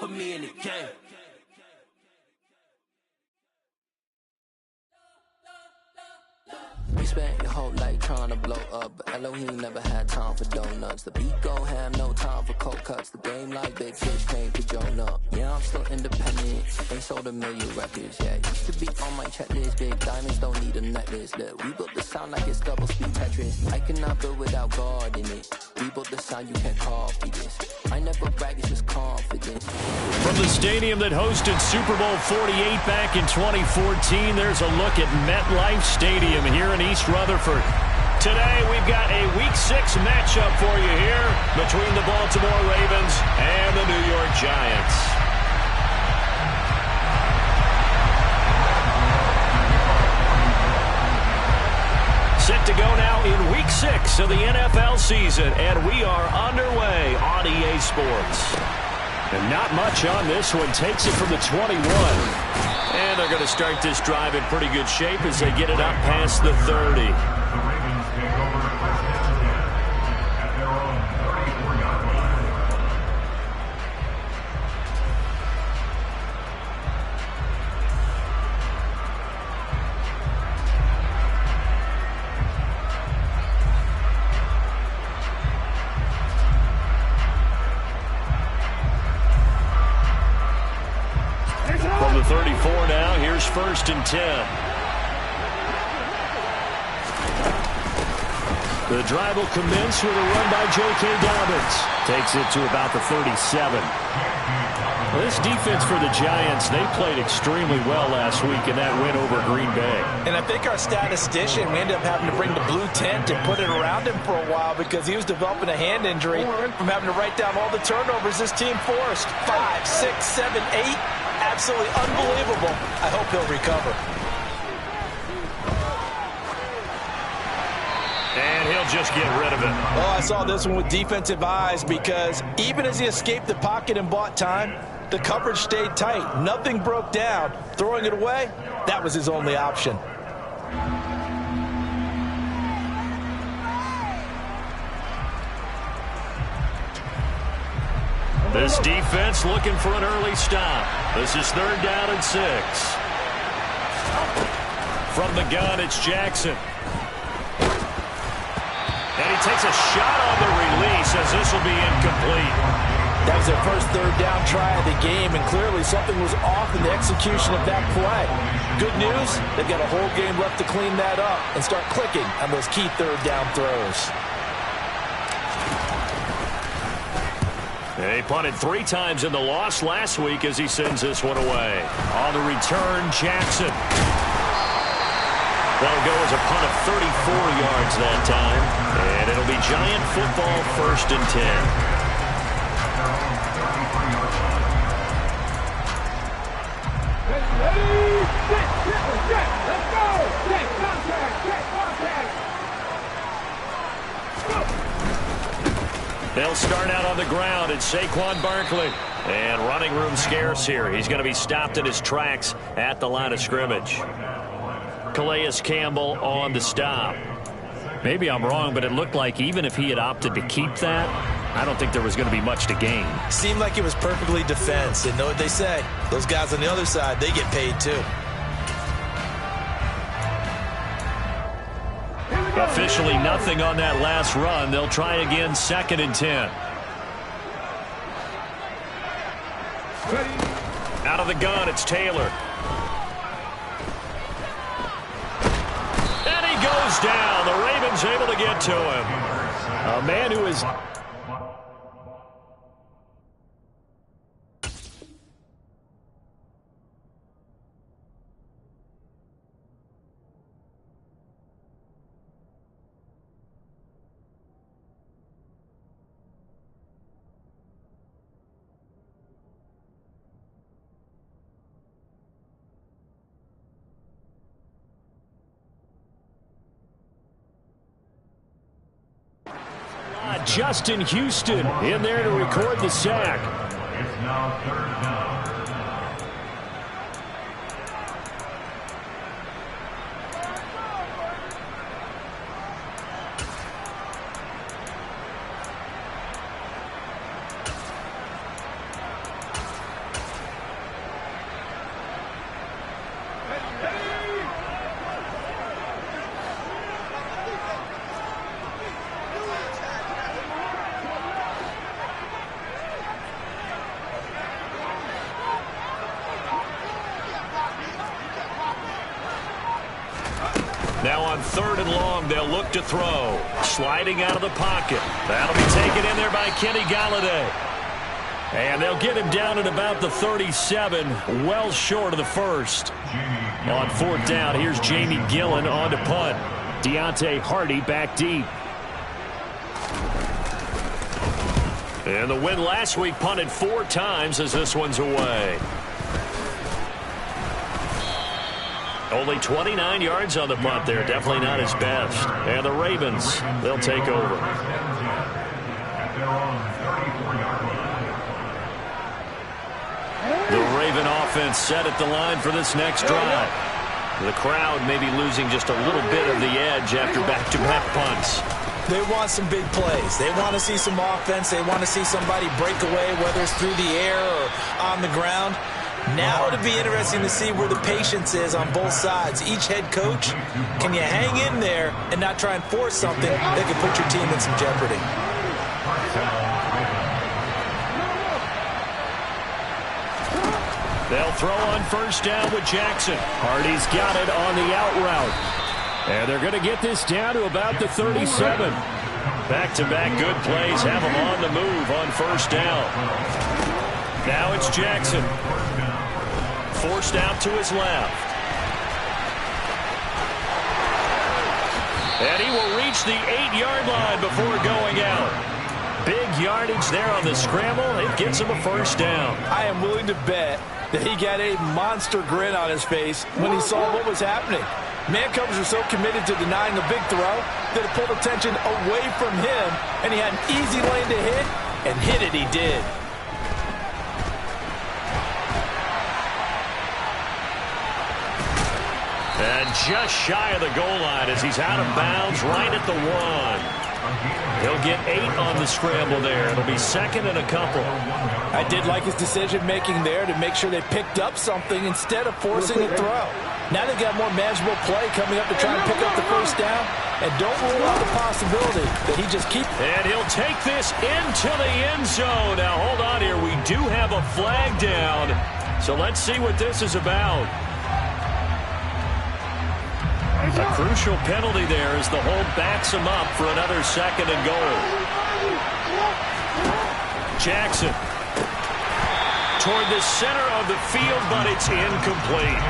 put me in the game. You spent your whole life trying to blow up, but Elohim never had time for donuts. The beat go ham, no time for cold cuts. The game like big fish came to Jonah. Yeah, I'm still independent, ain't sold a million records yet. Used to be on my checklist, big diamonds don't need a necklace. Look, we built the sound like it's double speed Tetris. I cannot build without God in it. We built the sound, you can't copy this. I never brag, it's just confidence. From the stadium that hosted Super Bowl 48 back in 2014, there's a look at MetLife Stadium here in East Rutherford. Today, we've got a Week 6 matchup for you here between the Baltimore Ravens and the New York Giants. Set to go now in Week 6 of the NFL season, and we are underway on EA Sports. And not much on this one. Takes it from the 21. And they're going to start this drive in pretty good shape as they get it up past the 30. From the 34 now, here's 1st and 10. The drive will commence with a run by J.K. Dobbins. Takes it to about the 37. This defense for the Giants, they played extremely well last week in that win over Green Bay. And I think our statistician, we ended up having to bring the blue tent and put it around him for a while because he was developing a hand injury from having to write down all the turnovers this team forced. 5, 6, 7, 8. Absolutely unbelievable. I hope he'll recover. And he'll just get rid of it. Well, I saw this one with defensive eyes because even as he escaped the pocket and bought time, the coverage stayed tight. Nothing broke down. Throwing it away, that was his only option. This defense looking for an early stop. This is 3rd down and 6. From the gun, it's Jackson. And he takes a shot on the release as this will be incomplete. That was their first 3rd down try of the game, and clearly something was off in the execution of that play. Good news, they've got a whole game left to clean that up and start clicking on those key 3rd down throws. He punted 3 times in the loss last week as he sends this one away. On the return, Jackson. That'll go as a punt of 34 yards that time. And it'll be Giant football, 1st and 10. They'll start out on the ground. It's Saquon Barkley. And running room scarce here. He's going to be stopped in his tracks at the line of scrimmage. Calais Campbell on the stop. Maybe I'm wrong, but it looked like even if he had opted to keep that, I don't think there was going to be much to gain. Seemed like it was perfectly defense. And know what they say? Those guys on the other side, they get paid too. Officially nothing on that last run. They'll try again, 2nd and 10. Out of the gun, it's Taylor. And he goes down. The Ravens able to get to him. A man who is... Justin Houston in there to record the sack. It's now 3rd down. Now on 3rd and long, they'll look to throw. Sliding out of the pocket. That'll be taken in there by Kenny Golladay. And they'll get him down at about the 37, well short of the first. On 4th down, here's Jamie Gillen on to punt. Deontay Hardy back deep. And the win last week punted 4 times as this one's away. Only 29 yards on the punt there. Definitely not his best. And the Ravens, they'll take over. The Raven offense set at the line for this next drive. The crowd may be losing just a little bit of the edge after back-to-back punts. They want some big plays. They want to see some offense. They want to see somebody break away, whether it's through the air or on the ground. Now it'll be interesting to see where the patience is on both sides. Each head coach, can you hang in there and not try and force something that could put your team in some jeopardy? They'll throw on 1st down with Jackson. Hardy's got it on the out route. And they're going to get this down to about the 37. Back-to-back good plays have them on the move on 1st down. Now it's Jackson. Forced out to his left. And he will reach the 8-yard line before going out. Big yardage there on the scramble. It gets him a 1st down. I am willing to bet that he got a monster grin on his face when he saw what was happening. Man coverage are so committed to denying a big throw that it pulled attention away from him, and he had an easy lane to hit, and hit it he did. And just shy of the goal line as he's out of bounds right at the 1. He'll get 8 on the scramble there. It'll be 2nd and a couple. I did like his decision-making there to make sure they picked up something instead of forcing a throw. Now they've got more manageable play coming up to try and pick up the 1st down. And don't rule out the possibility that he just keeps... And he'll take this into the end zone. Now, hold on here. We do have a flag down. So let's see what this is about. A crucial penalty there as the hold backs him up for another 2nd and goal. Jackson toward the center of the field, but it's incomplete.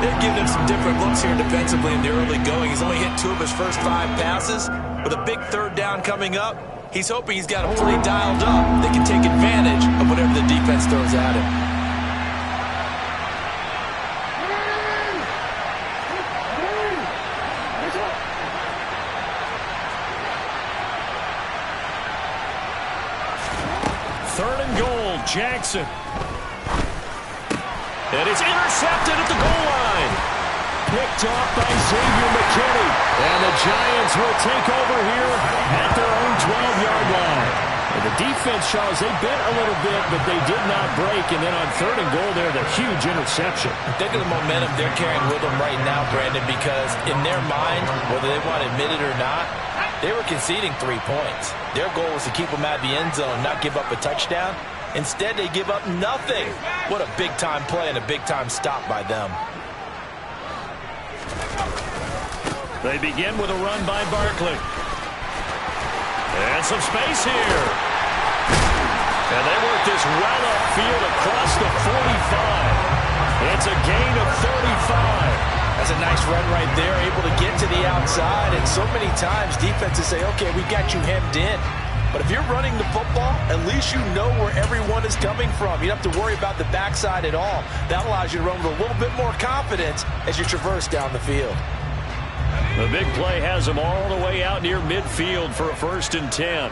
They're giving him some different looks here defensively in the early going. He's only hit 2 of his first 5 passes. With a big 3rd down coming up, he's hoping he's got a play dialed up that can take advantage of whatever the defense throws at him. Jackson. And it's intercepted at the goal line. Picked off by Xavier McKinney. And the Giants will take over here at their own 12-yard line. And the defense, Charles, they bent a little bit, but they did not break. And then on 3rd and goal there, the huge interception. Think of the momentum they're carrying with them right now, Brandon, because in their mind, whether they want to admit it or not, they were conceding 3 points. Their goal was to keep them out of the end zone, not give up a touchdown. Instead, they give up nothing. What a big-time play and a big-time stop by them. They begin with a run by Barkley. And some space here. And they work this well upfield across the 45. It's a gain of 35. That's a nice run right there, able to get to the outside. And so many times defenses say, okay, we got you hemmed in. But if you're running the football, at least you know where everyone is coming from. You don't have to worry about the backside at all. That allows you to run with a little bit more confidence as you traverse down the field. The big play has them all the way out near midfield for a 1st and 10.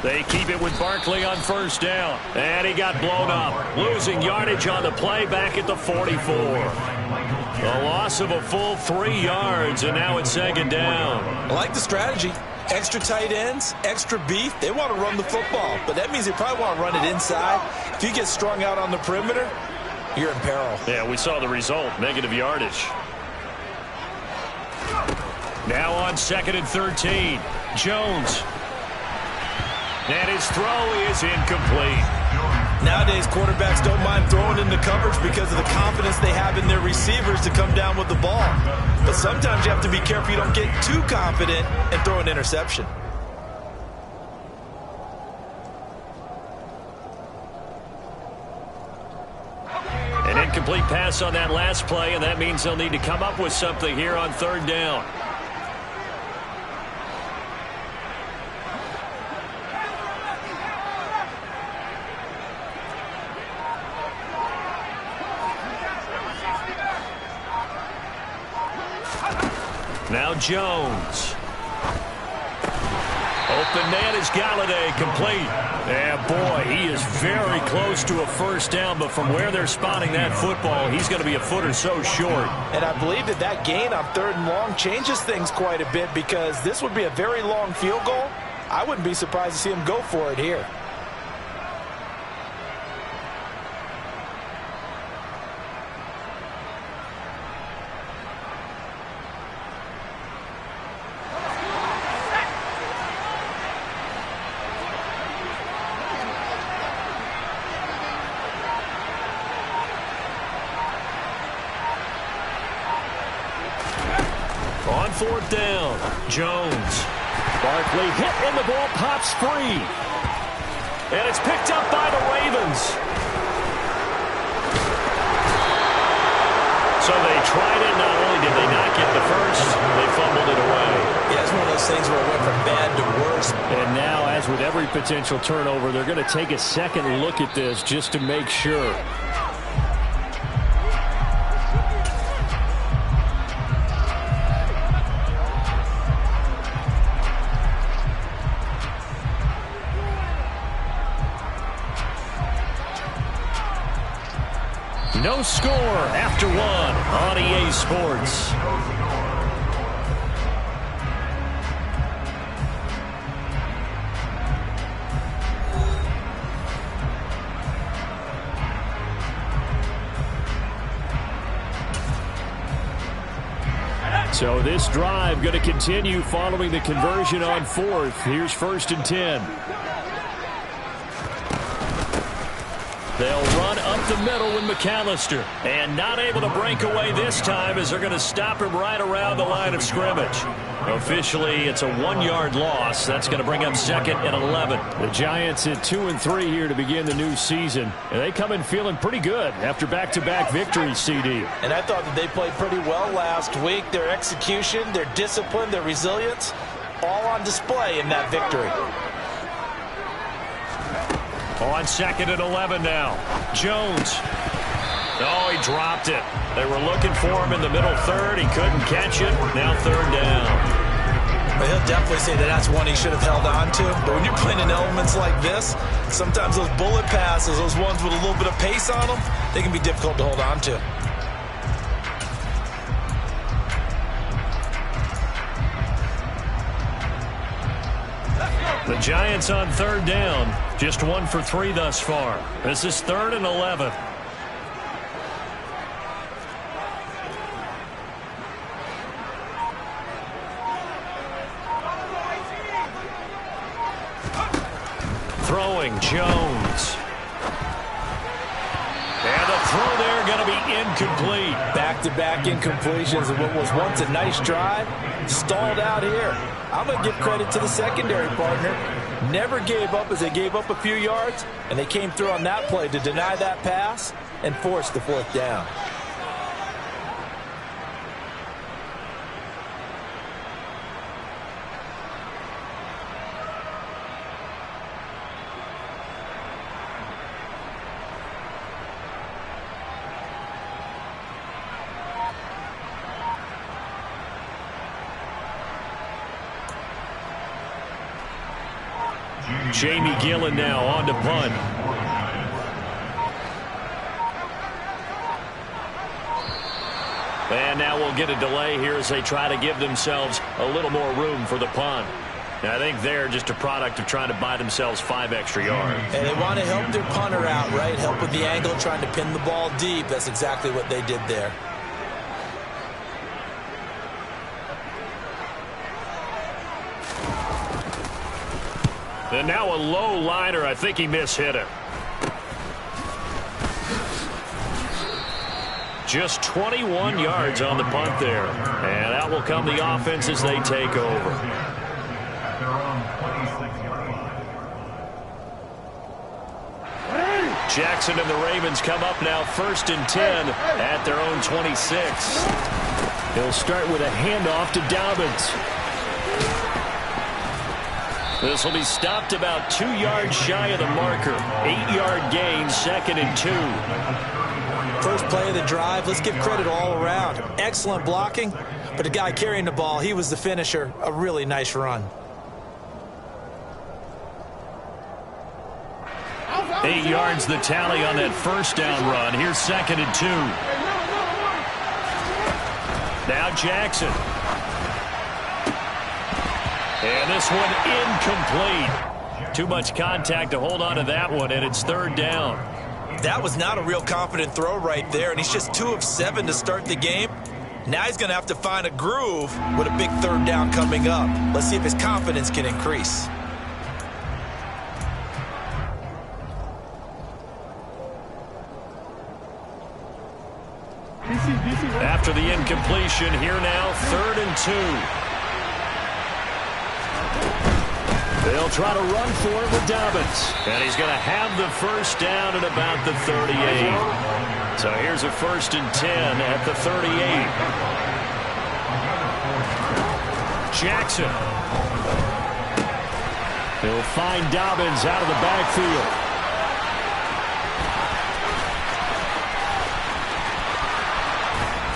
They keep it with Barkley on 1st down. And he got blown up. Losing yardage on the play back at the 44. A loss of a full 3 yards, and now it's 2nd down. I like the strategy. Extra tight ends, extra beef. They want to run the football, but that means they probably want to run it inside. If you get strung out on the perimeter, you're in peril. Yeah, we saw the result, negative yardage. Now on 2nd and 13, Jones. And his throw is incomplete. Nowadays, quarterbacks don't mind throwing into coverage because of the confidence they have in their receivers to come down with the ball. But sometimes you have to be careful you don't get too confident and throw an interception. An incomplete pass on that last play, and that means they'll need to come up with something here on third down. Now Jones. Open man is Galladay, complete. And boy, he is very close to a first down, but from where they're spotting that football, he's going to be a foot or so short. And I believe that gain on 3rd and long changes things quite a bit, because this would be a very long field goal. I wouldn't be surprised to see him go for it here. On 4th down, Jones. Barkley hit and the ball pops free. And it's picked up by the Ravens. So they tried it. Not only did they not get the first, they fumbled it away. Yeah, it's one of those things where it went from bad to worse. And now, as with every potential turnover, they're going to take a second look at this just to make sure. No score after 1 on EA Sports. So this drive going to continue following the conversion on 4th. Here's 1st and 10. They'll run up the middle with McAllister. And not able to break away this time, as they're going to stop him right around the line of scrimmage. Officially, it's a 1-yard loss. That's going to bring up 2nd and 11. The Giants at 2-3 here to begin the new season. And they come in feeling pretty good after back-to-back victories, CD. And I thought that they played pretty well last week. Their execution, their discipline, their resilience, all on display in that victory. On 2nd and 11 now. Jones. Oh, he dropped it. They were looking for him in the middle 3rd. He couldn't catch it. Now 3rd down. Well, he'll definitely say that that's one he should have held on to. But when you're playing in elements like this, sometimes those bullet passes, those ones with a little bit of pace on them, they can be difficult to hold on to. The Giants on 3rd down. Just 1 for 3 thus far. This is 3rd and 11. Throwing, Jones. And the throw there going to be incomplete. Back-to-back incompletions of what was once a nice drive, stalled out here. I'm going to give credit to the secondary partner. Never gave up as they gave up a few yards, and they came through on that play to deny that pass and force the 4th down. Jamie Gillen now on to punt. And now we'll get a delay here as they try to give themselves a little more room for the punt. And I think they're just a product of trying to buy themselves 5 extra yards. And they want to help their punter out, right? Help with the angle, trying to pin the ball deep. That's exactly what they did there. And now a low liner. I think he mishit it. Just 21 yards on the punt there. And out will come the offense as they take over. At their own 26-yard line. Jackson and the Ravens come up now 1st and 10 at their own 26. He'll start with a handoff to Dobbins. This will be stopped about 2 yards shy of the marker. 8-yard gain, 2nd and 2. First play of the drive, let's give credit all around. Excellent blocking, but the guy carrying the ball, he was the finisher. A really nice run. 8 yards the tally on that first down run. Here's 2nd and 2. Now Jackson. And this one incomplete. Too much contact to hold on to that one, and it's 3rd down. That was not a real confident throw right there, and he's just 2 of 7 to start the game. Now he's going to have to find a groove with a big 3rd down coming up. Let's see if his confidence can increase. After the incompletion, here now, 3rd and 2. They'll try to run for it with Dobbins. And he's going to have the first down at about the 38. So here's a 1st and 10 at the 38. Jackson. He'll find Dobbins out of the backfield.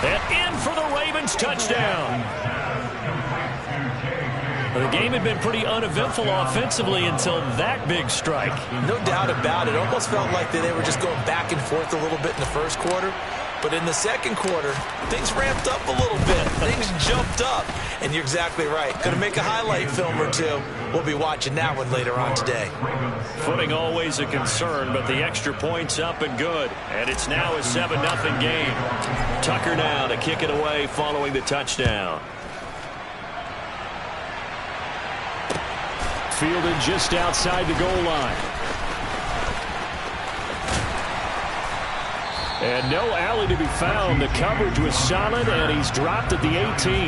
And in for the Ravens touchdown. The game had been pretty uneventful offensively until that big strike. No doubt about it. Almost felt like they were just going back and forth a little bit in the first quarter. But in the second quarter, things ramped up a little bit. Things jumped up. And you're exactly right. Going to make a highlight film or two. We'll be watching that one later on today. Footing always a concern, but the extra point's up and good. And it's now a 7-0 game. Tucker now to kick it away following the touchdown. Fielded just outside the goal line. And no alley to be found. The coverage was solid, and he's dropped at the 18.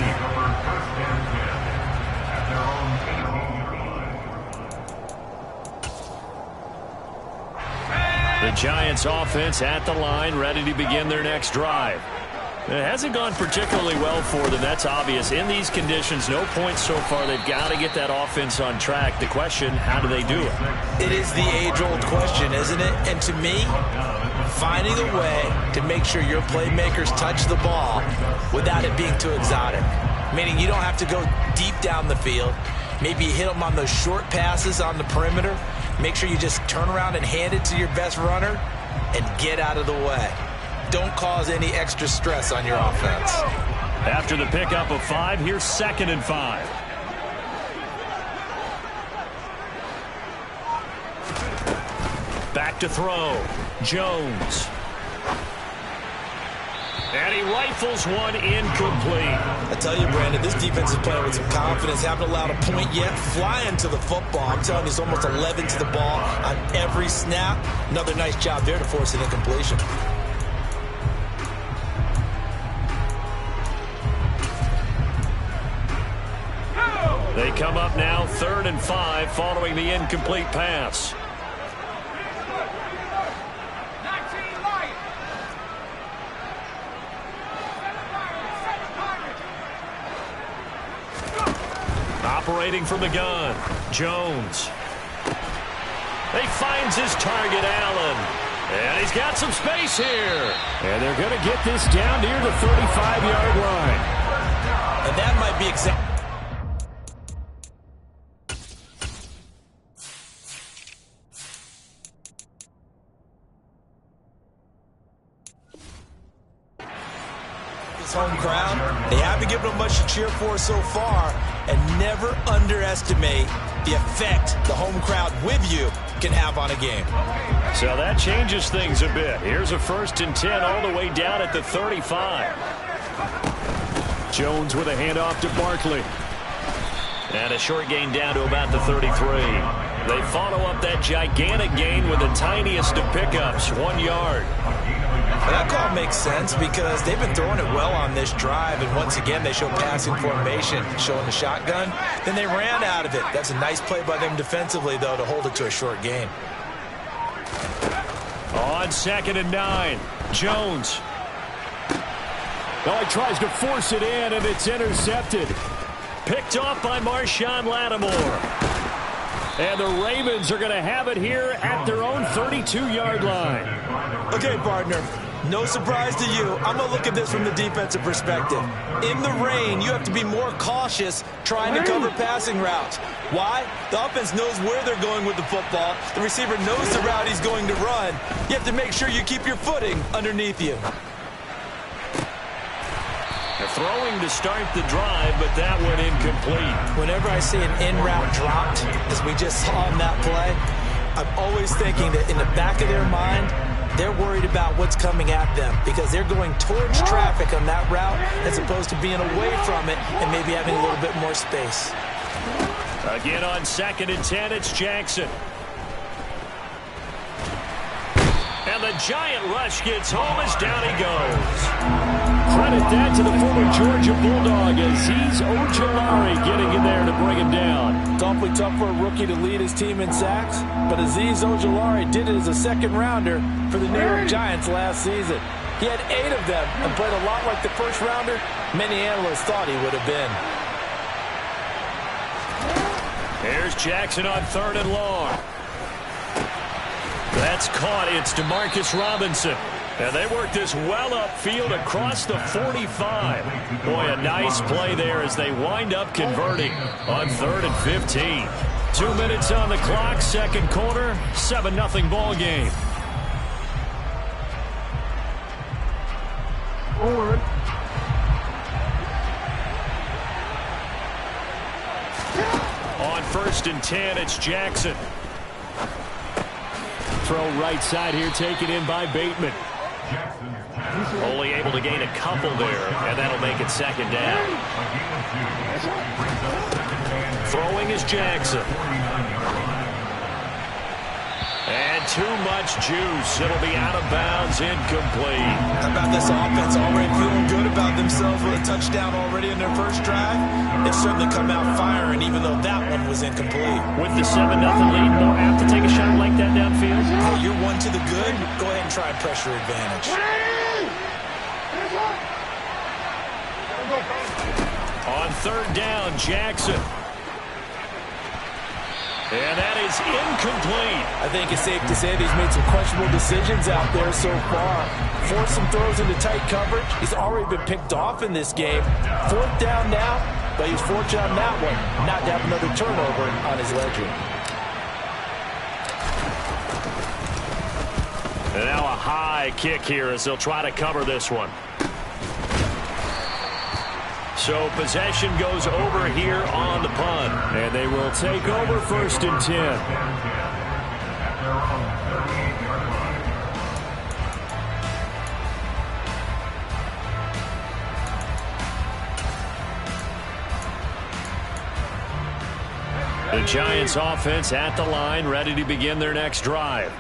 The Giants offense at the line, ready to begin their next drive. It hasn't gone particularly well for them. That's obvious. In these conditions, no points so far. They've got to get that offense on track. The question, how do they do it? It is the age-old question, isn't it? And to me, finding a way to make sure your playmakers touch the ball without it being too exotic. Meaning you don't have to go deep down the field. Maybe you hit them on those short passes on the perimeter. Make sure you just turn around and hand it to your best runner and get out of the way. Don't cause any extra stress on your offense. After the pickup of 5, here's 2nd and 5. Back to throw. Jones. And he rifles one incomplete. I tell you, Brandon, this defense is playing with some confidence. Haven't allowed a point yet. Flying to the football. I'm telling you, it's almost 11 to the ball on every snap. Another nice job there to force an incompletion. They come up now 3rd and 5 following the incomplete pass. Operating from the gun, Jones. He finds his target, Allen. And he's got some space here. And they're going to get this down near the 35-yard line. And that might be exactly... home crowd. They haven't given them much to cheer for so far, and never underestimate the effect the home crowd with you can have on a game. So that changes things a bit. Here's a 1st and 10 all the way down at the 35. Jones with a handoff to Barkley. And a short gain down to about the 33. They follow up that gigantic gain with the tiniest of pickups, 1 yard. Well, that call makes sense because they've been throwing it well on this drive, and once again they show passing formation, showing the shotgun. Then they ran out of it. That's a nice play by them defensively, though, to hold it to a short gain. On 2nd and 9, Jones. Well, he tries to force it in, and it's intercepted. Picked off by Marshawn Lattimore. And the Ravens are going to have it here at their own 32-yard line. Okay, partner, no surprise to you. I'm going to look at this from the defensive perspective. In the rain, you have to be more cautious trying to cover passing routes. Why? The offense knows where they're going with the football. The receiver knows the route he's going to run. You have to make sure you keep your footing underneath you. They're throwing to start the drive, but that one incomplete. Whenever I see an in-route dropped, as we just saw on that play, I'm always thinking that in the back of their mind, they're worried about what's coming at them because they're going towards traffic on that route as opposed to being away from it and maybe having a little bit more space. Again on 2nd and 10, it's Jackson. And the giant rush gets home as down he goes. Credit that to the former Georgia Bulldog, Azeez Ojulari getting in there to bring him down. It's awfully tough for a rookie to lead his team in sacks, but Azeez Ojulari did it as a second-rounder for the New York Giants last season. He had 8 of them and played a lot like the first-rounder many analysts thought he would have been. Here's Jackson on 3rd and long. That's caught. It's Demarcus Robinson. And they work this well upfield across the 45. Boy, a nice play there as they wind up converting on 3rd and 15. 2 minutes on the clock, 2nd quarter, 7-0 ball game. Forward. On 1st and 10, it's Jackson. Throw right side here, taken in by Bateman. Only able to gain a couple there, and that'll make it 2nd down. Throwing is Jackson. And too much juice. It'll be out of bounds, incomplete. How about this offense already feeling good about themselves with a touchdown already in their first drive? They've certainly come out firing, even though that one was incomplete. With the 7-0 lead, they'll have to take a shot like that downfield. Hey, you're one to the good. Go ahead and try and pressure advantage. On 3rd down, Jackson. And that is incomplete. I think it's safe to say that he's made some questionable decisions out there so far. Forced some throws into tight coverage. He's already been picked off in this game. 4th down now, but he's fortunate on that one not to have another turnover on his ledger. And now a high kick here as they'll try to cover this one. So possession goes over here on the punt. And they will take over 1st and 10. The Giants offense at the line, ready to begin their next drive.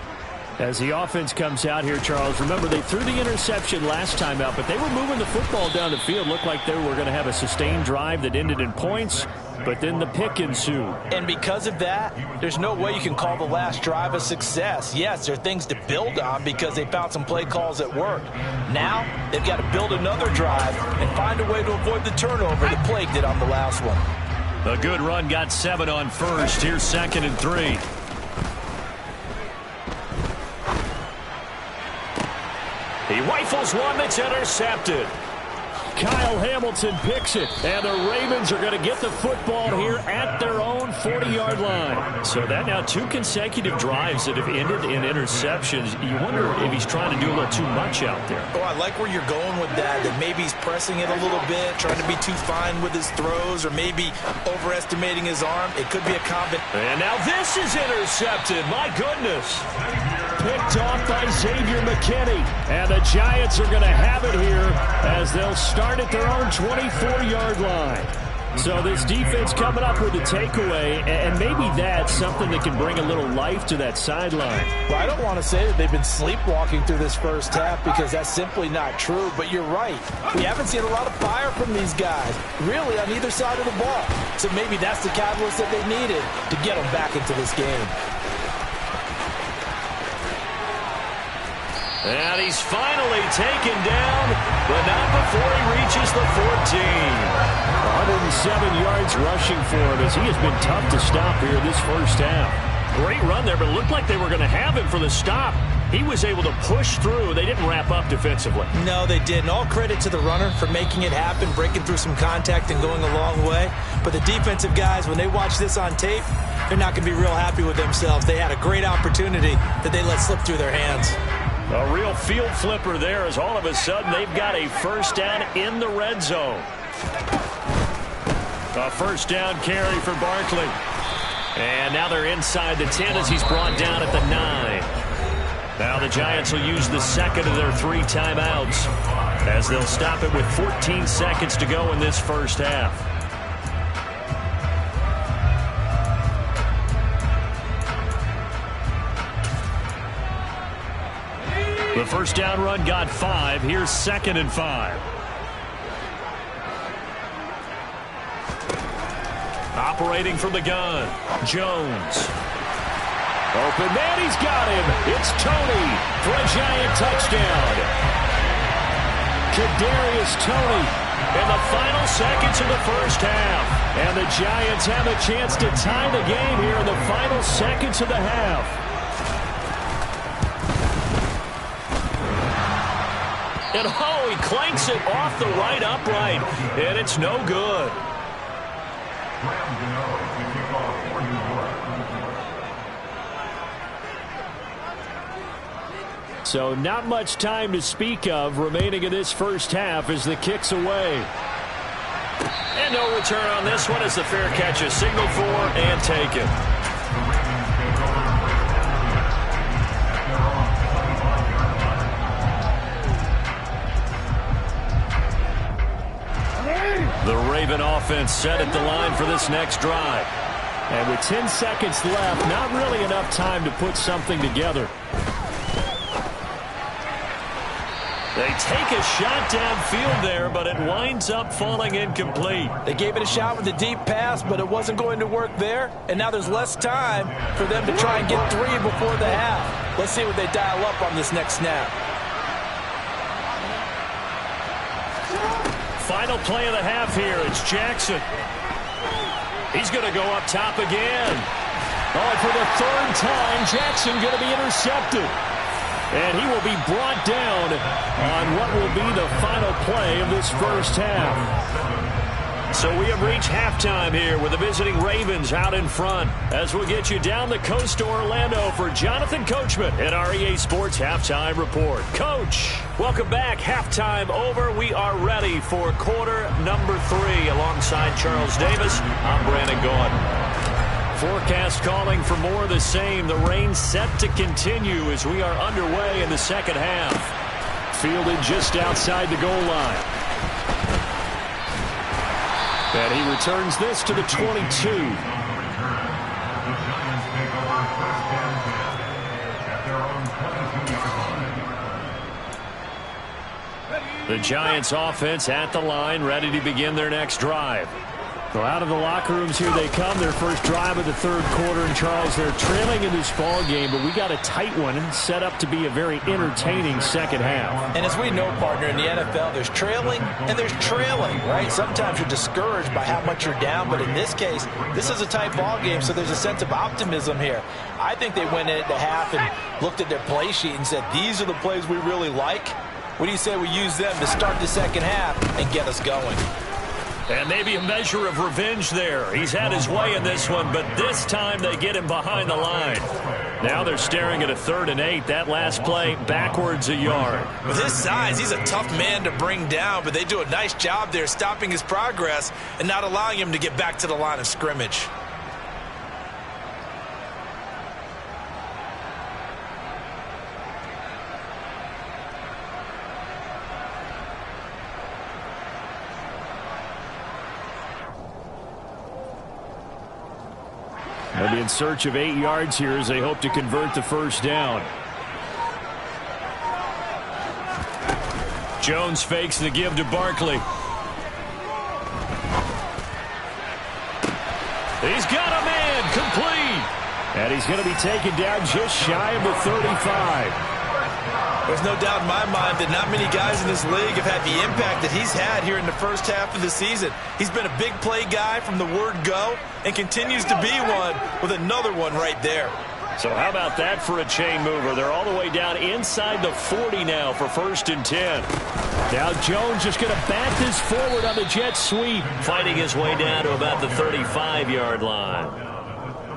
As the offense comes out here, Charles, remember they threw the interception last time out, but they were moving the football down the field. Looked like they were going to have a sustained drive that ended in points, but then the pick ensued. And because of that, there's no way you can call the last drive a success. Yes, there are things to build on because they found some play calls that worked. Now, they've got to build another drive and find a way to avoid the turnover that plagued it on the last one. A good run got 7 on 1st. Here's 2nd and 3. He rifles one that's intercepted. Kyle Hamilton picks it, and the Ravens are going to get the football here at their own 40-yard line. So that now 2 consecutive drives that have ended in interceptions. You wonder if he's trying to do a little too much out there. Oh, I like where you're going with that maybe he's pressing it a little bit, trying to be too fine with his throws, or maybe overestimating his arm. It could be a combination. And now this is intercepted. My goodness. Picked off by Xavier McKinney. And the Giants are going to have it here as they'll start at their own 24-yard line. So this defense coming up with a takeaway, and maybe that's something that can bring a little life to that sideline. Well, I don't want to say that they've been sleepwalking through this first half because that's simply not true, but you're right. We haven't seen a lot of fire from these guys, really, on either side of the ball. So maybe that's the catalyst that they needed to get them back into this game. And he's finally taken down, but not before he reaches the 14. 107 yards rushing for him as he has been tough to stop here this first half. Great run there, but it looked like they were going to have him for the stop. He was able to push through. They didn't wrap up defensively. No, they didn't. All credit to the runner for making it happen, breaking through some contact and going a long way. But the defensive guys, when they watch this on tape, they're not going to be real happy with themselves. They had a great opportunity that they let slip through their hands. A real field flipper there as all of a sudden they've got a first down in the red zone. A first down carry for Barkley. And now they're inside the 10 as he's brought down at the 9. Now the Giants will use the second of their 3 timeouts as they'll stop it with 14 seconds to go in this first half. The first down run got 5. Here's 2nd and 5. Operating from the gun, Jones. Open man, he's got him. It's Toney for a Giant touchdown. Kadarius Toney In the final seconds of the first half. And the Giants have a chance to tie the game here in the final seconds of the half. And oh, he clanks it off the right upright, and it's no good. So not much time to speak of remaining in this first half as the kick's away. And no return on this one as the fair catch is signaled for and taken. The Raven offense set at the line for this next drive. And with 10 seconds left, not really enough time to put something together. They take a shot downfield there, but it winds up falling incomplete. They gave it a shot with a deep pass, but it wasn't going to work there. And now there's less time for them to try and get 3 before the half. Let's see what they dial up on this next snap. Final play of the half here. It's Jackson. He's going to go up top again. Oh, and for the 3rd time, Jackson going to be intercepted. And he will be brought down on what will be the final play of this first half. So we have reached halftime here with the visiting Ravens out in front as we'll get you down the coast to Orlando for Jonathan Coachman at our EA Sports Halftime Report. Coach, welcome back. Halftime over. We are ready for quarter number 3 alongside Charles Davis. I'm Brandon Gaudin. Forecast calling for more of the same. The rain set to continue as we are underway in the second half. Fielded just outside the goal line. And he returns this to the 22. The Giants offense at the line, ready to begin their next drive. So out of the locker rooms here they come, their first drive of the 3rd quarter. And Charles, they're trailing in this ball game, but we got a tight one and set up to be a very entertaining second half. And as we know, partner, in the NFL, there's trailing and there's trailing, right? Sometimes you're discouraged by how much you're down, but in this case, this is a tight ball game, so there's a sense of optimism here. I think they went into half and looked at their play sheet and said, these are the plays we really like. What do you say we use them to start the second half and get us going? And maybe a measure of revenge there. He's had his way in this one, but this time they get him behind the line. Now they're staring at a 3rd and 8. That last play backwards a yard. With his size, he's a tough man to bring down, but they do a nice job there stopping his progress and not allowing him to get back to the line of scrimmage. They'll be in search of 8 yards here as they hope to convert the first down. Jones fakes the give to Barkley. He's got a man, complete. And he's going to be taken down just shy of the 35. There's no doubt in my mind that not many guys in this league have had the impact that he's had here in the first half of the season. He's been a big play guy from the word go and continues to be one with another one right there. So how about that for a chain mover? They're all the way down inside the 40 now for 1st and 10. Now Jones just going to bat this forward on the jet sweep. Fighting his way down to about the 35-yard line.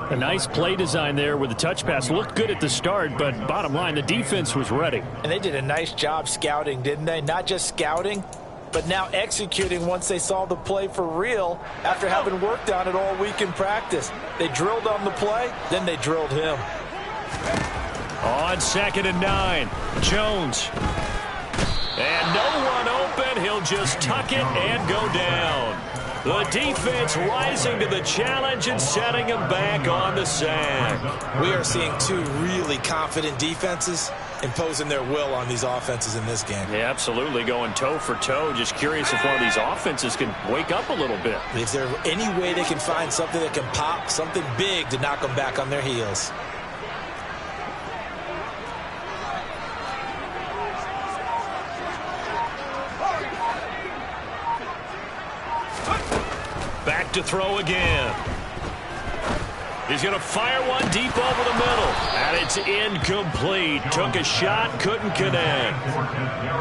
A nice play design there with the touch pass. Looked good at the start, but bottom line, the defense was ready. And they did a nice job scouting, didn't they? Not just scouting, but now executing once they saw the play for real after having worked on it all week in practice. They drilled on the play, then they drilled him. On 2nd and 9, Jones. And no one open. He'll just tuck it and go down. The defense rising to the challenge and setting him back on the sack. We are seeing two really confident defenses imposing their will on these offenses in this game. Yeah, absolutely, going toe for toe. Just curious if one of these offenses can wake up a little bit. Is there any way they can find something that can pop, something big to knock them back on their heels? Back to throw again. He's going to fire one deep over the middle. And it's incomplete. Took a shot, couldn't connect.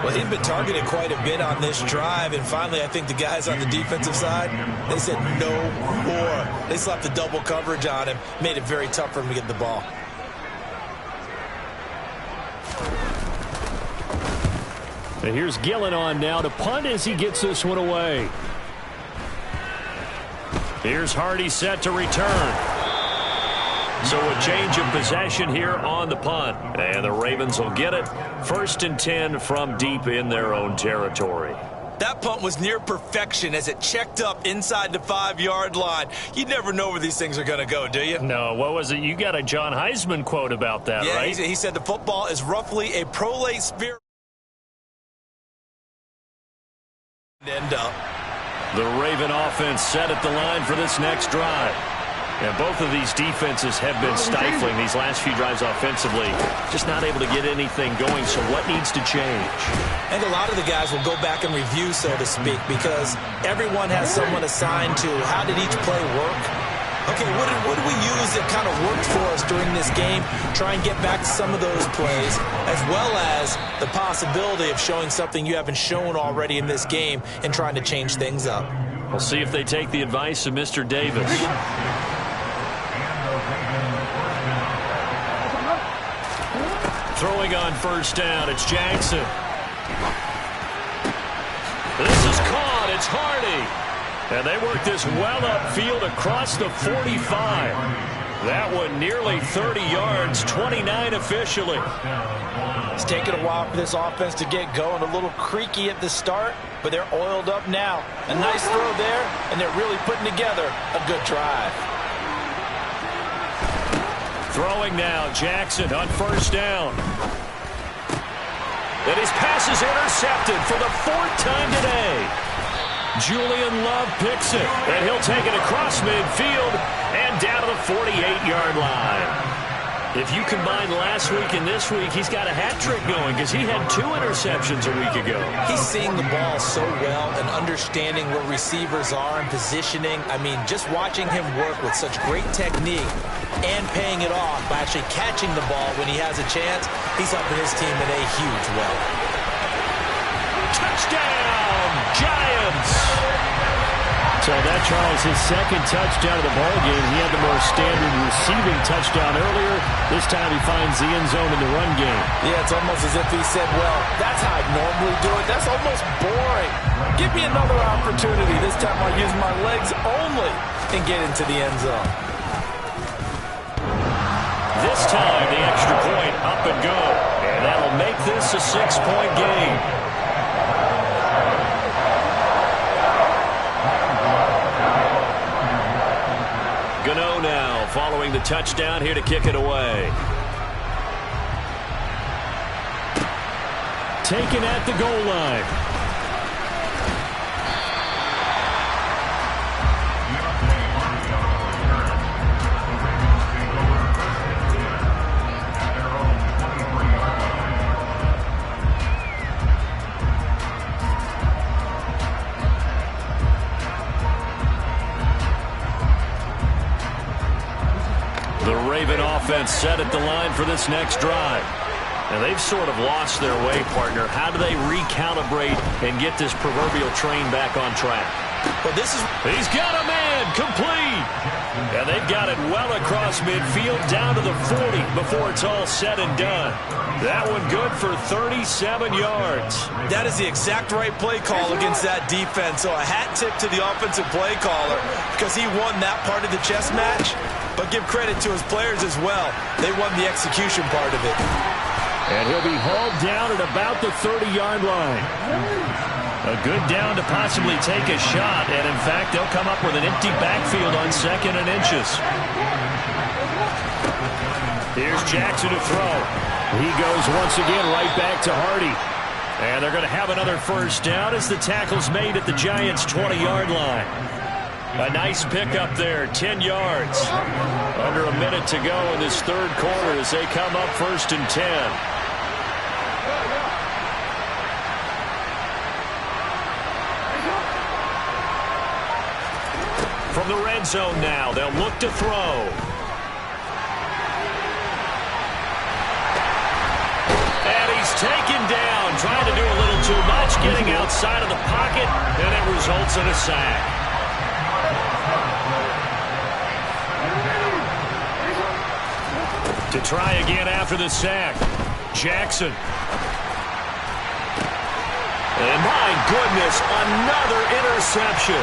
Well, he's been targeted quite a bit on this drive. And finally, I think the guys on the defensive side, they said no more. They slapped the double coverage on him. Made it very tough for him to get the ball. And here's Gillen on now to punt as he gets this one away. Here's Hardy set to return. So a change of possession here on the punt. And the Ravens will get it. 1st and 10 from deep in their own territory. That punt was near perfection as it checked up inside the 5-yard line. You never know where these things are going to go, do you? No, what was it? You got a John Heisman quote about that, yeah, right? He said the football is roughly a prolate spear. End up. The Raven offense set at the line for this next drive. And both of these defenses have been stifling these last few drives offensively. Just not able to get anything going, so what needs to change? I think a lot of the guys will go back and review, so to speak, because everyone has someone assigned to how did each play work. Okay, what did we use that kind of worked for us during this game? Try and get back to some of those plays, as well as the possibility of showing something you haven't shown already in this game and trying to change things up. We'll see if they take the advice of Mr. Davis. Throwing on 1st down, it's Jackson. This is caught, it's Hardy. And they work this well upfield across the 45. That one nearly 30 yards, 29 officially. It's taken a while for this offense to get going. A little creaky at the start, but they're oiled up now. A nice throw there, and they're really putting together a good drive. Throwing now, Jackson on 1st down. And his pass is intercepted for the 4th time today. Julian Love picks it, and he'll take it across midfield and down to the 48-yard line. If you combine last week and this week, he's got a hat trick going because he had 2 interceptions a week ago. He's seeing the ball so well and understanding where receivers are and positioning. I mean, just watching him work with such great technique and paying it off by actually catching the ball when he has a chance, he's helping his team in a huge way. Touchdown, Giants! So that, Charles, his 2nd touchdown of the ball game. He had the more standard receiving touchdown earlier. This time he finds the end zone in the run game. Yeah, it's almost as if he said, well, that's how I normally do it. That's almost boring. Give me another opportunity. This time I'll use my legs only and get into the end zone. This time the extra point up and good. And that'll make this a 6-point game. Gano now following the touchdown here to kick it away. Taken at the goal line. The Raven offense set at the line for this next drive. And they've sort of lost their way, partner. How do they recalibrate and get this proverbial train back on track? Well, He's got a man, complete. And they've got it well across midfield down to the 40 before it's all said and done. That one good for 37 yards. That is the exact right play call against that defense. So a hat tip to the offensive play caller because he won that part of the chess match. But give credit to his players as well. They won the execution part of it. And he'll be hauled down at about the 30-yard line. A good down to possibly take a shot. And, in fact, they'll come up with an empty backfield on 2nd and inches. Here's Jackson to throw. He goes once again right back to Hardy. And they're going to have another first down as the tackle's made at the Giants' 20-yard line. A nice pickup there, 10 yards. Under a minute to go in this third quarter as they come up 1st and 10. From the red zone now, they'll look to throw. And he's taken down, trying to do a little too much, getting outside of the pocket, and it results in a sack. To try again after the sack, Jackson. And my goodness, another interception.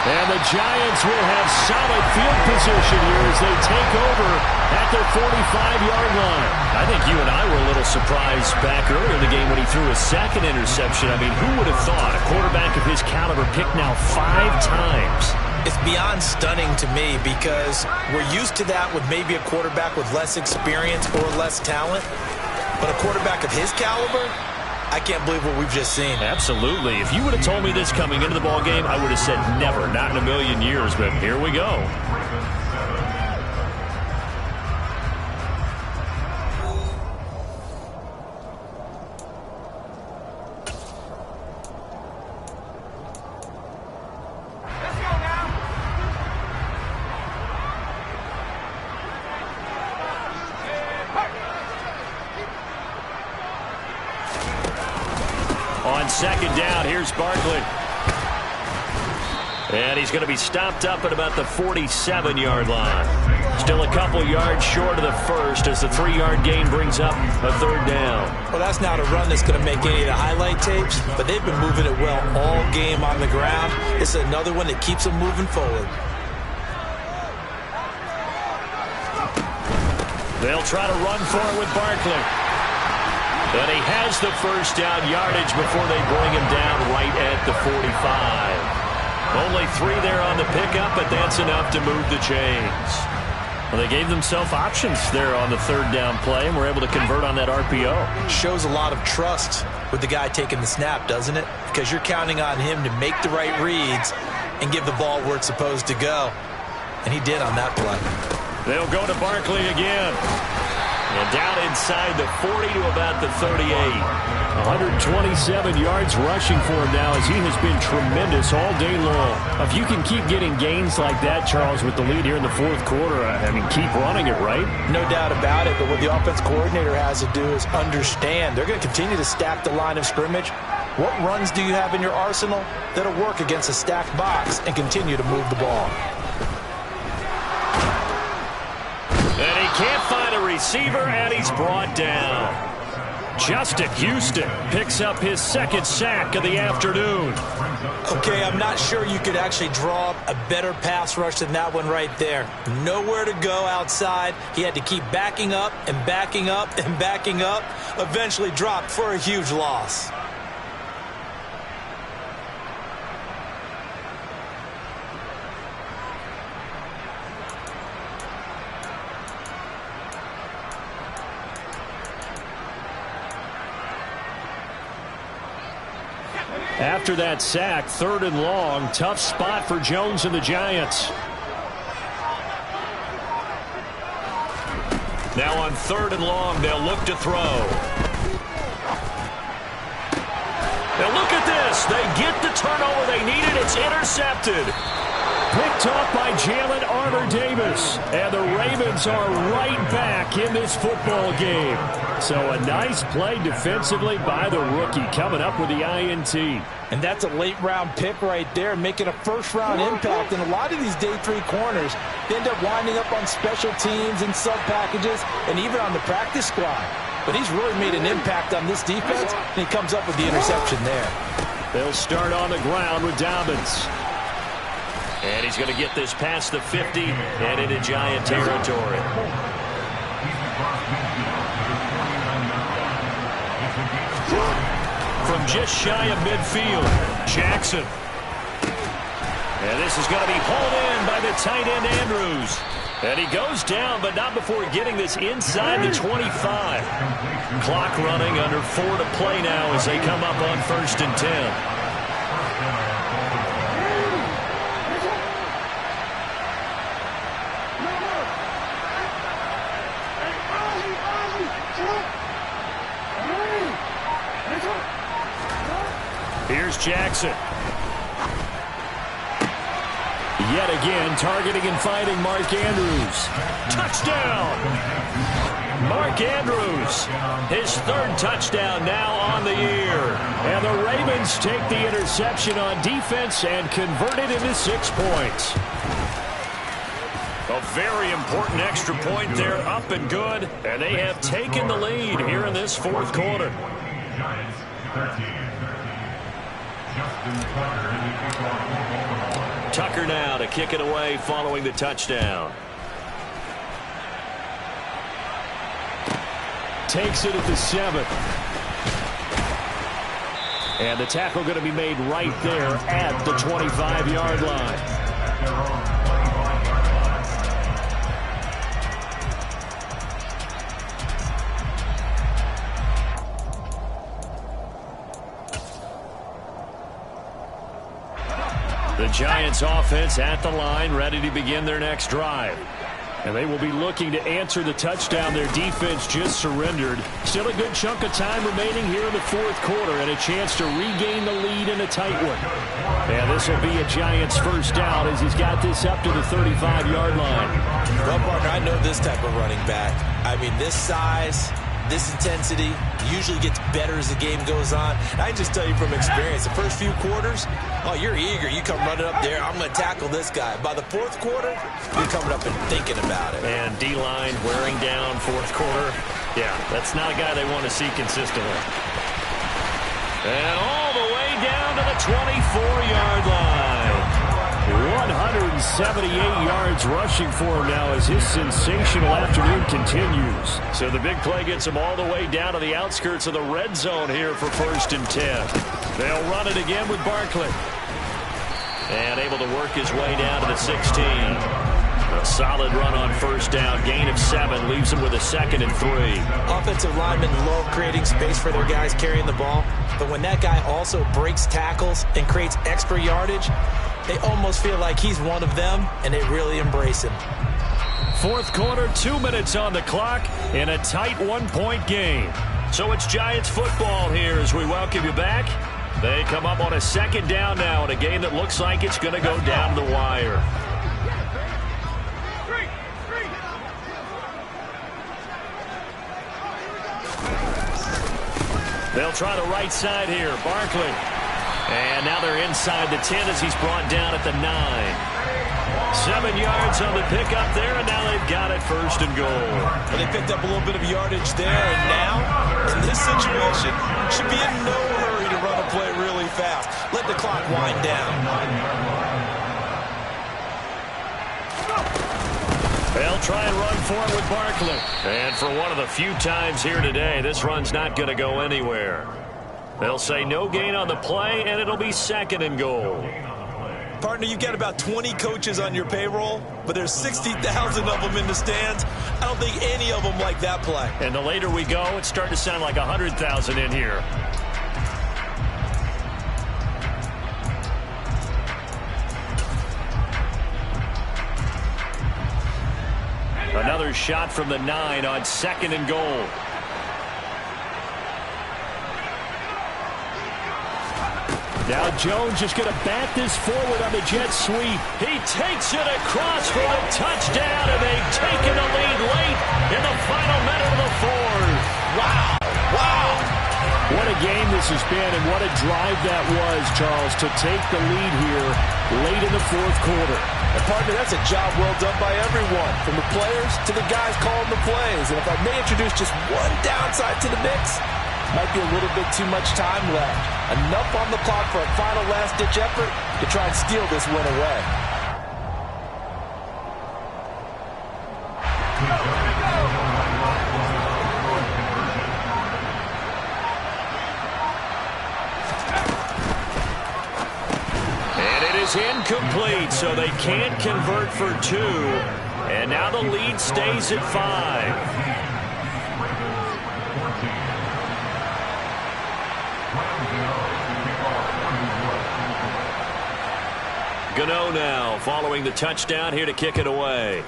And the Giants will have solid field position here as they take over at their 45-yard line. I think you and I were a little surprised back earlier in the game when he threw his second interception. I mean, who would have thought a quarterback of his caliber picked now 5 times? It's beyond stunning to me because we're used to that with maybe a quarterback with less experience or less talent. But a quarterback of his caliber, I can't believe what we've just seen. Absolutely. If you would have told me this coming into the ballgame, I would have said never, not in a million years. But here we go. On 2nd down, here's Barkley. And he's going to be stopped up at about the 47-yard line. Still a couple yards short of the first as the 3-yard gain brings up a 3rd down. Well, that's not a run that's going to make any of the highlight tapes, but they've been moving it well all game on the ground. It's another one that keeps them moving forward. They'll try to run for it with Barkley. And he has the first down yardage before they bring him down right at the 45. Only 3 there on the pickup, but that's enough to move the chains. Well, they gave themselves options there on the 3rd down play and were able to convert on that RPO. Shows a lot of trust with the guy taking the snap, doesn't it? Because you're counting on him to make the right reads and give the ball where it's supposed to go. And he did on that play. They'll go to Barkley again. And down inside the 40 to about the 38. 127 yards rushing for him now as he has been tremendous all day long. If you can keep getting gains like that, Charles, with the lead here in the 4th quarter, I mean, keep running it, right? No doubt about it, but what the offense coordinator has to do is understand. They're going to continue to stack the line of scrimmage. What runs do you have in your arsenal that'll work against a stacked box and continue to move the ball? And he can't find a receiver, and he's brought down. Justin Houston picks up his 2nd sack of the afternoon. Okay, I'm not sure you could actually draw up a better pass rush than that one right there. Nowhere to go outside. He had to keep backing up and backing up and backing up. Eventually dropped for a huge loss. After that sack, 3rd and long. Tough spot for Jones and the Giants. Now on 3rd and long, they'll look to throw. Now look at this. They get the turnover they needed. It's intercepted. Picked off by Jalen Armour-Davis. And the Ravens are right back in this football game. So a nice play defensively by the rookie, coming up with the INT. And that's a late-round pick right there, making a first-round impact. And a lot of these day 3 corners, they end up winding up on special teams and sub-packages and even on the practice squad. But he's really made an impact on this defense, and he comes up with the interception there. They'll start on the ground with Dobbins. And he's going to get this past the 50 and into Giant territory. From just shy of midfield, Jackson. And this is going to be hauled in by the tight end Andrews. And he goes down, but not before getting this inside the 25. Clock running, under 4 to play now as they come up on 1st and 10. Here's Jackson. Yet again, targeting and fighting Mark Andrews. Touchdown! Mark Andrews, his 3rd touchdown now on the year. And the Ravens take the interception on defense and convert it into 6 points. A very important extra point there, up and good. And they have taken the lead here in this 4th quarter. Giants 13. Justin Tucker now to kick it away following the touchdown. Takes it at the 7. And the tackle going to be made right there at the 25-yard line. The Giants offense at the line, ready to begin their next drive. And they will be looking to answer the touchdown their defense just surrendered. Still a good chunk of time remaining here in the 4th quarter and a chance to regain the lead in a tight one. And this will be a Giants first down as he's got this up to the 35-yard line. Well, partner, I know this type of running back. I mean, this size, this intensity usually gets better as the game goes on. I can just tell you from experience, the first few quarters, oh, you're eager. You come running up there, I'm going to tackle this guy. By the 4th quarter, you're coming up and thinking about it. And D-line wearing down 4th quarter. Yeah, that's not a guy they want to see consistently. And all the way down to the 24-yard line. 178 yards rushing for him now as his sensational afternoon continues. So the big play gets him all the way down to the outskirts of the red zone here for 1st and 10. They'll run it again with Barkley. And able to work his way down to the 16. A solid run on 1st down. Gain of 7 leaves him with a 2nd and 3. Offensive linemen love creating space for their guys carrying the ball. But when that guy also breaks tackles and creates extra yardage, they almost feel like he's one of them, and they really embrace him. 4th quarter, 2 minutes on the clock in a tight 1-point game. So it's Giants football here as we welcome you back. They come up on a 2nd down now in a game that looks like it's going to go down the wire. They'll try the right side here. Barkley. And now they're inside the 10 as he's brought down at the 9. 7 yards on the pickup there, and now they've got it 1st and goal. Well, they picked up a little bit of yardage there, and now, in this situation, should be in no hurry to run a play really fast. Let the clock wind down. They'll try and run for it with Barkley. And for one of the few times here today, this run's not going to go anywhere. They'll say no gain on the play, and it'll be 2nd and goal. Partner, you've got about 20 coaches on your payroll, but there's 60,000 of them in the stands. I don't think any of them like that play. And the later we go, it's starting to sound like 100,000 in here. Another shot from the 9 on 2nd and goal. Now Jones just going to bat this forward on the jet sweep. He takes it across for a touchdown, and they've taken the lead late in the final minute of the 4th. Wow. Wow. What a game this has been, and what a drive that was, Charles, to take the lead here late in the 4th quarter. And partner, that's a job well done by everyone, from the players to the guys calling the plays. And if I may introduce just one downside to the mix, might be a little bit too much time left. Enough on the clock for a final last-ditch effort to try and steal this win away. And it is incomplete, so they can't convert for 2. And now the lead stays at 5. Gano now following the touchdown here to kick it away.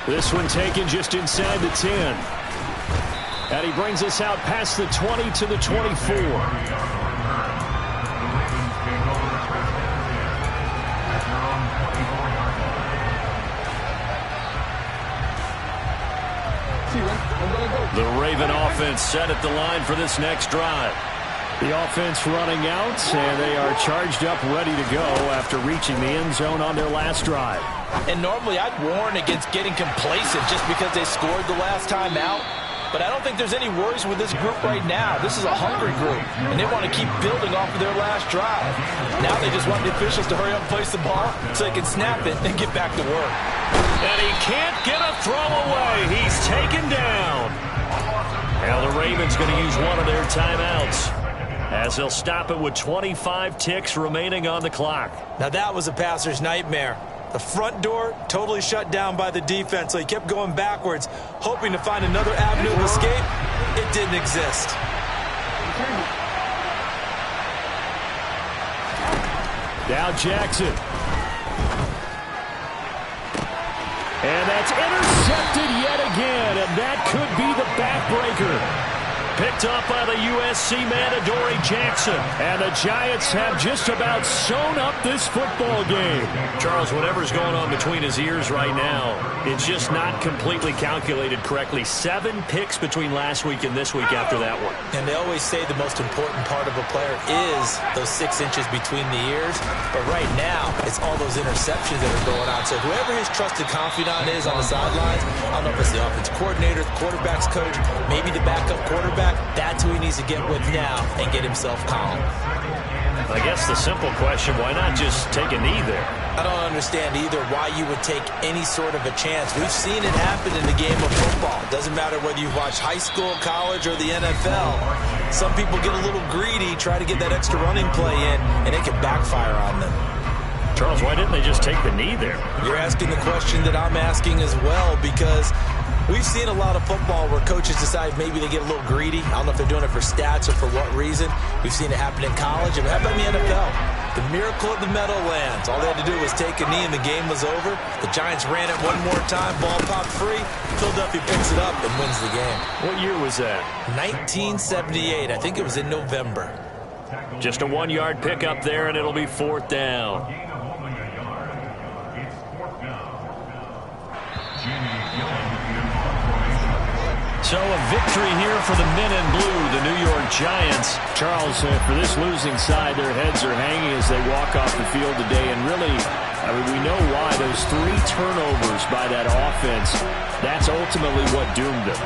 This one taken just inside the 10. And he brings us out past the 20 to the 24. The Raven offense set at the line for this next drive. The offense running out, and they are charged up, ready to go after reaching the end zone on their last drive. And normally I'd warn against getting complacent just because they scored the last time out. But I don't think there's any worries with this group right now. This is a hungry group, and they want to keep building off of their last drive. Now they just want the officials to hurry up and place the ball so they can snap it and get back to work. And he can't get a throw away. He's taken down. Now the Ravens going to use one of their timeouts, as they'll stop it with 25 ticks remaining on the clock. Now that was a passer's nightmare. The front door totally shut down by the defense, so he kept going backwards, hoping to find another avenue of escape. It didn't exist. Now Jackson. And that's intercepted yet again, and that could be the backbreaker. Picked up by the USC man, Adoree Jackson. And the Giants have just about sewn up this football game. Charles, whatever's going on between his ears right now, it's just not completely calculated correctly. 7 picks between last week and this week after that one. And they always say the most important part of a player is those 6 inches between the ears. But right now, it's all those interceptions that are going on. So whoever his trusted confidant is on the sidelines, I don't know if it's the offensive coordinator, the quarterback's coach, maybe the backup quarterback, that's who he needs to get with now and get himself calm. I guess the simple question, why not just take a knee there? I don't understand either why you would take any sort of a chance. We've seen it happen in the game of football. It doesn't matter whether you watch high school, college, or the NFL. Some people get a little greedy, try to get that extra running play in, and it can backfire on them. Charles, why didn't they just take the knee there? You're asking the question that I'm asking as well, because we've seen a lot of football where coaches decide maybe they get a little greedy. I don't know if they're doing it for stats or for what reason. We've seen it happen in college. And how about in the NFL? The miracle of the Meadowlands. All they had to do was take a knee and the game was over. The Giants ran it one more time. Ball popped free. Philadelphia picks it up and wins the game. What year was that? 1978. I think it was in November. Just a 1-yard pickup there, and it'll be 4th down. So a victory here for the men in blue, the New York Giants. Charles, for this losing side, their heads are hanging as they walk off the field today. And really, I mean, we know why. Those 3 turnovers by that offense, that's ultimately what doomed them.